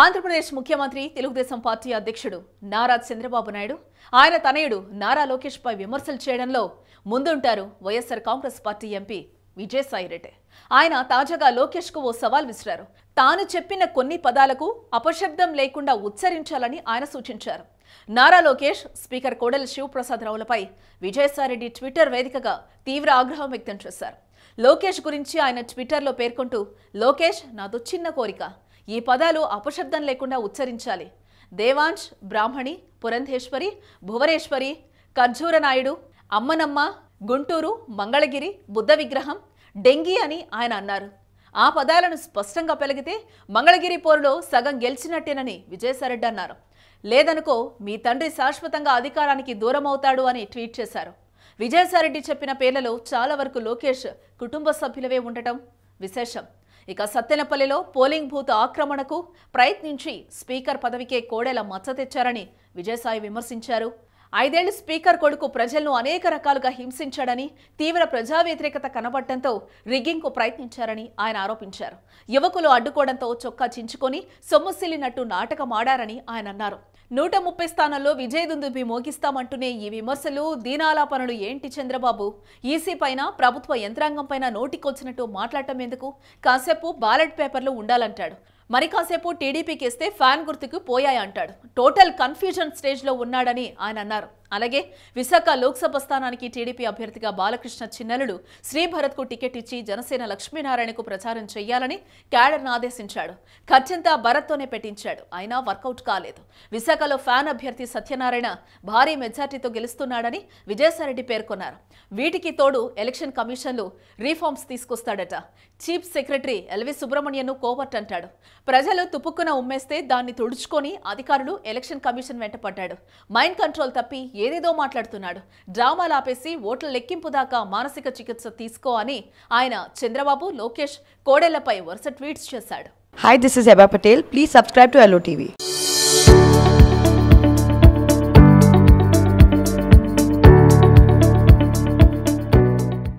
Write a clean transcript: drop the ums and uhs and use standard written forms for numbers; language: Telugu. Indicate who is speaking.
Speaker 1: ఆంధ్రప్రదేశ్ ముఖ్యమంత్రి తెలుగుదేశం పార్టీ అధ్యక్షుడు నారా చంద్రబాబు నాయుడు ఆయన తనయుడు నారా లోకేష్ పై విమర్శలు చేయడంలో ముందుంటారు వైఎస్ఆర్ కాంగ్రెస్ పార్టీ ఎంపీ విజయసాయిరెడ్డి. ఆయన తాజాగా లోకేష్ కు ఓ సవాల్ విసిరారు. తాను చెప్పిన కొన్ని పదాలకు అపశబ్దం లేకుండా ఉచ్చరించాలని ఆయన సూచించారు. నారా లోకేష్ స్పీకర్ కోడెల శివప్రసాదరావులపై విజయసాయిరెడ్డి ట్విట్టర్ వేదికగా తీవ్ర ఆగ్రహం వ్యక్తం చేశారు. లోకేష్ గురించి ఆయన ట్విట్టర్లో పేర్కొంటూ, లోకేష్ నాదో చిన్న కోరిక, ఈ పదాలు అపశబ్దం లేకుండా ఉచ్చరించాలి. దేవాంశ్, బ్రాహ్మణి, పురంధేశ్వరి, భువనేశ్వరి, ఖర్జూర నాయుడు, అమ్మనమ్మ, గుంటూరు, మంగళగిరి, బుద్ధ విగ్రహం, డెంగీ అని ఆయన అన్నారు. ఆ పదాలను స్పష్టంగా పెలిగితే మంగళగిరి పోరులో సగం గెలిచినట్టేనని విజయసాయిరెడ్డి అన్నారు. లేదనుకో మీ తండ్రి శాశ్వతంగా అధికారానికి దూరమవుతాడు అని ట్వీట్ చేశారు. విజయసాయిరెడ్డి చెప్పిన పేర్లలో చాలా వరకు లోకేష్ కుటుంబ సభ్యులవే ఉండటం విశేషం. ఇక సత్తెనపల్లిలో పోలింగ్ బూత్ ఆక్రమణకు ప్రయత్నించి స్పీకర్ పదవికే కోడెల మచ్చతెచ్చారని విజయసాయి విమర్శించారు. 5 ఏళ్లు స్పీకర్ కొడుకు ప్రజలను అనేక రకాలుగా హింసించాడని, తీవ్ర ప్రజా వ్యతిరేకత కనబడటంతో రిగ్గింగ్కు ప్రయత్నించారని ఆయన ఆరోపించారు. యువకులు అడ్డుకోవడంతో చొక్కా చించుకొని సొమ్ముసిల్లినట్టు నాటకమాడారని ఆయన అన్నారు. 130 స్థానాల్లో విజయదుందుబి మోగిస్తామంటూనే ఈ విమర్శలు, దీనాలాపనలు ఏంటి చంద్రబాబు? ఈసీ పైన, ప్రభుత్వ యంత్రాంగం పైన నోటికొచ్చినట్టు మాట్లాడటం ఎందుకు? కాసేపు బ్యాలెట్ పేపర్లు ఉండాలంటాడు, మరి కాసేపు టీడీపీకేస్తే ఫ్యాన్ గుర్తుకు పోయాయంటాడు. టోటల్ కన్ఫ్యూజన్ స్టేజ్లో ఉన్నాడని ఆయన అన్నారు. అలాగే విశాఖ లోక్సభ స్థానానికి టీడీపీ అభ్యర్థిగా బాలకృష్ణ చిన్నలుడు శ్రీభరత్కు టికెట్ ఇచ్చి జనసేన లక్ష్మీనారాయణకు ప్రచారం చేయాలని క్యాడర్ను ఆదేశించాడు. ఖర్చంతా భరత్తోనే పెట్టించాడు, అయినా వర్కౌట్ కాలేదు. విశాఖలో ఫ్యాన్ అభ్యర్థి సత్యనారాయణ భారీ మెజార్టీతో గెలుస్తున్నాడని విజయసాయిరెడ్డి పేర్కొన్నారు. వీటికి తోడు ఎలక్షన్ కమిషన్లు రీఫార్మ్స్ తీసుకొస్తాడట. చీఫ్ సెక్రటరీ ఎల్వి సుబ్రహ్మణ్యన్ను కోవర్ట్ అంటాడు. ప్రజలు తుపుక్కున ఉమ్మేస్తే దాన్ని తుడుచుకొని అధికారులు ఎలక్షన్ కమిషన్ వెంట పడ్డాడు. మైండ్ కంట్రోల్ తప్పి ఏదేదో మాట్లాడుతున్నాడు. డ్రామాలు ఆపేసి ఓట్ల లెక్కింపు దాకా మానసిక చికిత్స తీసుకో అని ఆయన చంద్రబాబు, లోకేష్, కోడెలపై వరుస ట్వీట్స్ చేశాడు.
Speaker 2: Hi, this is Eba Patel. Please subscribe to LOTV.